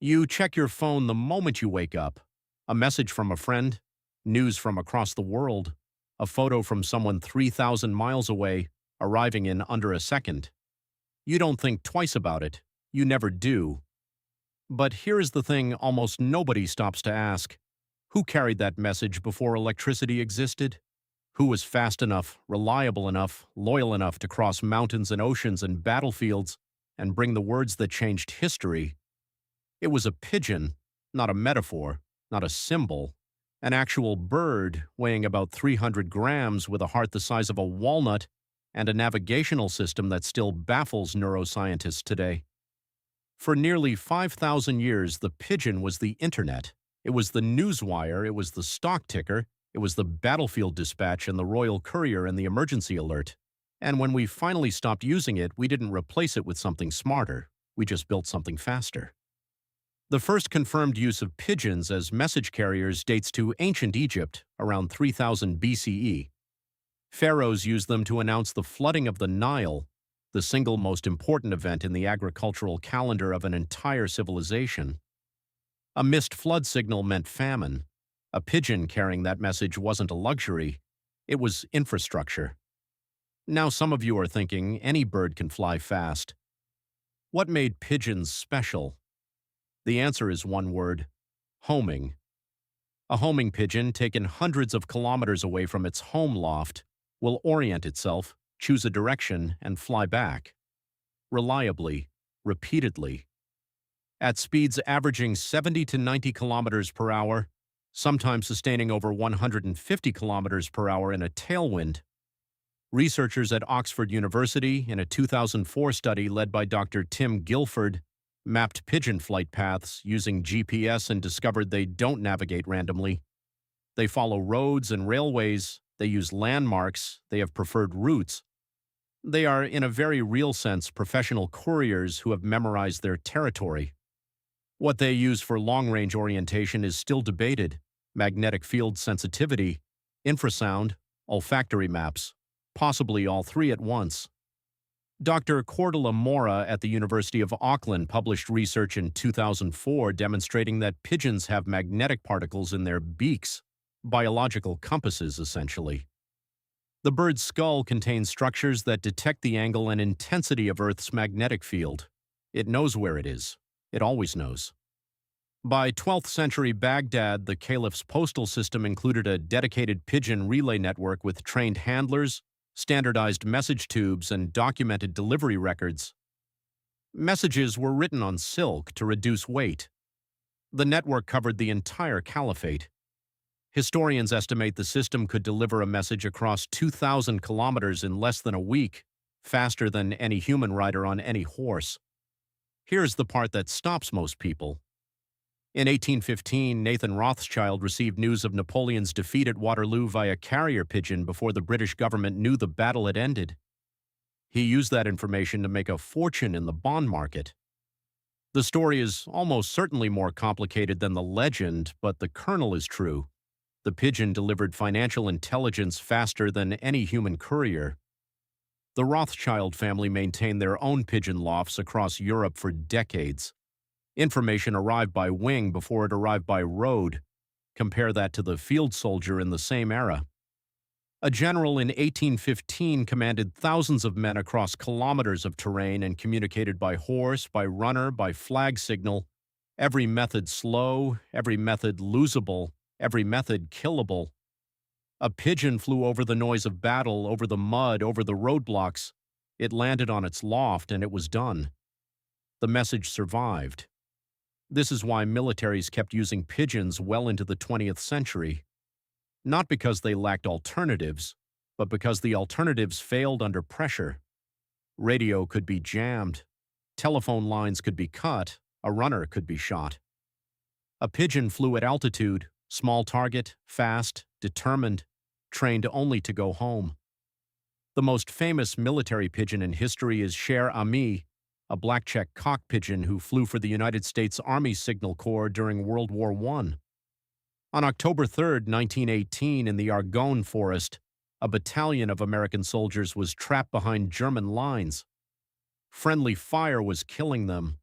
You check your phone the moment you wake up. A message from a friend, news from across the world, a photo from someone 3,000 miles away, arriving in under a second. You don't think twice about it. You never do. But here is the thing almost nobody stops to ask. Who carried that message before electricity existed? Who was fast enough, reliable enough, loyal enough to cross mountains and oceans and battlefields and bring the words that changed history? It was a pigeon, not a metaphor, not a symbol, an actual bird weighing about 300 grams with a heart the size of a walnut and a navigational system that still baffles neuroscientists today. For nearly 5,000 years, the pigeon was the internet. It was the newswire, it was the stock ticker, it was the battlefield dispatch and the royal courier and the emergency alert. And when we finally stopped using it, we didn't replace it with something smarter. We just built something faster. The first confirmed use of pigeons as message carriers dates to ancient Egypt, around 3000 BCE. Pharaohs used them to announce the flooding of the Nile, the single most important event in the agricultural calendar of an entire civilization. A missed flood signal meant famine. A pigeon carrying that message wasn't a luxury, it was infrastructure. Now some of you are thinking any bird can fly fast. What made pigeons special? The answer is one word: homing. A homing pigeon, taken hundreds of kilometers away from its home loft, will orient itself, choose a direction, and fly back. Reliably, repeatedly. At speeds averaging 70 to 90 kilometers per hour, sometimes sustaining over 150 kilometers per hour in a tailwind. Researchers at Oxford University, in a 2004 study led by Dr. Tim Guilford, mapped pigeon flight paths using GPS and discovered they don't navigate randomly. They follow roads and railways, they use landmarks, they have preferred routes. They are, in a very real sense, professional couriers who have memorized their territory. What they use for long-range orientation is still debated: magnetic field sensitivity, infrasound, olfactory maps, possibly all three at once. Dr. Cordula Mora at the University of Auckland published research in 2004 demonstrating that pigeons have magnetic particles in their beaks, biological compasses essentially. The bird's skull contains structures that detect the angle and intensity of Earth's magnetic field. It knows where it is. It always knows. By 12th century Baghdad, the caliph's postal system included a dedicated pigeon relay network with trained handlers, standardized message tubes, and documented delivery records. Messages were written on silk to reduce weight. The network covered the entire caliphate. Historians estimate the system could deliver a message across 2,000 kilometers in less than a week, faster than any human rider on any horse. Here's the part that stops most people. In 1815, Nathan Rothschild received news of Napoleon's defeat at Waterloo via carrier pigeon before the British government knew the battle had ended. He used that information to make a fortune in the bond market. The story is almost certainly more complicated than the legend, but the kernel is true. The pigeon delivered financial intelligence faster than any human courier. The Rothschild family maintained their own pigeon lofts across Europe for decades. Information arrived by wing before it arrived by road. Compare that to the field soldier in the same era. A general in 1815 commanded thousands of men across kilometers of terrain and communicated by horse, by runner, by flag signal, every method slow, every method losable, every method killable. A pigeon flew over the noise of battle, over the mud, over the roadblocks. It landed on its loft and it was done. The message survived. This is why militaries kept using pigeons well into the 20th century. Not because they lacked alternatives, but because the alternatives failed under pressure. Radio could be jammed, telephone lines could be cut, a runner could be shot. A pigeon flew at altitude, small target, fast, determined, trained only to go home. The most famous military pigeon in history is Cher Ami, a black-checked cock pigeon who flew for the United States Army Signal Corps during World War I. On October 3, 1918, in the Argonne Forest, a battalion of American soldiers was trapped behind German lines. Friendly fire was killing them.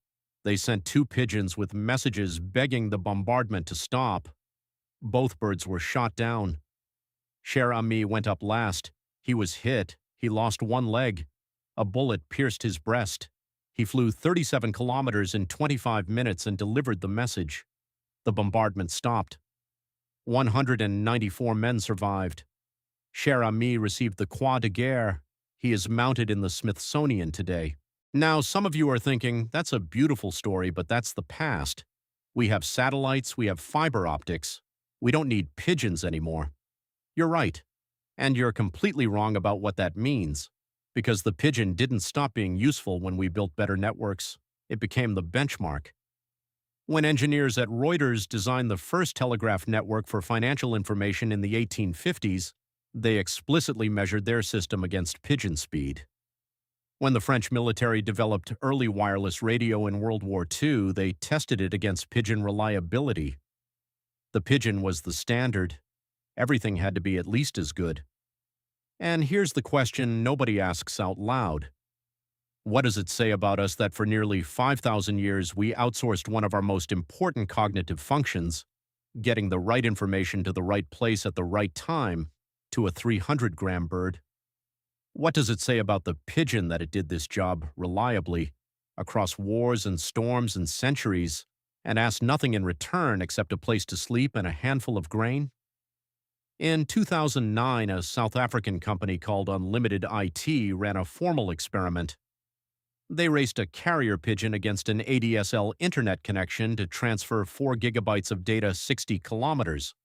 They sent two pigeons with messages begging the bombardment to stop. Both birds were shot down. Cher Ami went up last. He was hit. He lost one leg. A bullet pierced his breast. He flew 37 kilometers in 25 minutes and delivered the message. The bombardment stopped. 194 men survived. Cher Ami received the Croix de Guerre. He is mounted in the Smithsonian today. Now, some of you are thinking, that's a beautiful story, but that's the past. We have satellites, we have fiber optics. We don't need pigeons anymore. You're right. And you're completely wrong about what that means. Because the pigeon didn't stop being useful when we built better networks. It became the benchmark. When engineers at Reuters designed the first telegraph network for financial information in the 1850s, they explicitly measured their system against pigeon speed. When the French military developed early wireless radio in World War II, they tested it against pigeon reliability. The pigeon was the standard. Everything had to be at least as good. And here's the question nobody asks out loud. What does it say about us that for nearly 5,000 years we outsourced one of our most important cognitive functions, getting the right information to the right place at the right time, to a 300-gram bird? What does it say about the pigeon that it did this job reliably, across wars and storms and centuries, and asked nothing in return except a place to sleep and a handful of grain? In 2009, a South African company called Unlimited IT ran a formal experiment. They raced a carrier pigeon against an ADSL internet connection to transfer 4 gigabytes of data 60 kilometers.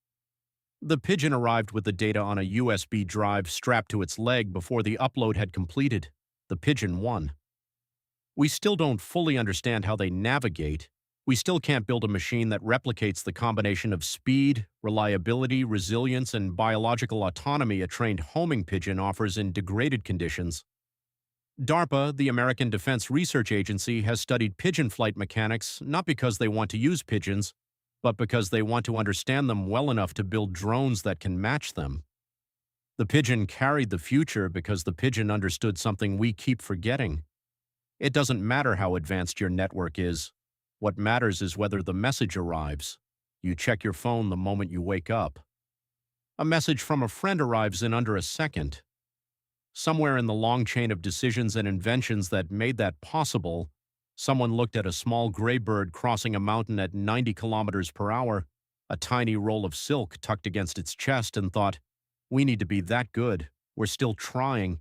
The pigeon arrived with the data on a USB drive strapped to its leg before the upload had completed. The pigeon won. We still don't fully understand how they navigate. We still can't build a machine that replicates the combination of speed, reliability, resilience, and biological autonomy a trained homing pigeon offers in degraded conditions. DARPA, the American Defense Research Agency, has studied pigeon flight mechanics not because they want to use pigeons, but because they want to understand them well enough to build drones that can match them. The pigeon carried the future because the pigeon understood something we keep forgetting. It doesn't matter how advanced your network is. What matters is whether the message arrives. You check your phone the moment you wake up. A message from a friend arrives in under a second. Somewhere in the long chain of decisions and inventions that made that possible, someone looked at a small gray bird crossing a mountain at 90 kilometers per hour, a tiny roll of silk tucked against its chest, and thought, we need to be that good. We're still trying.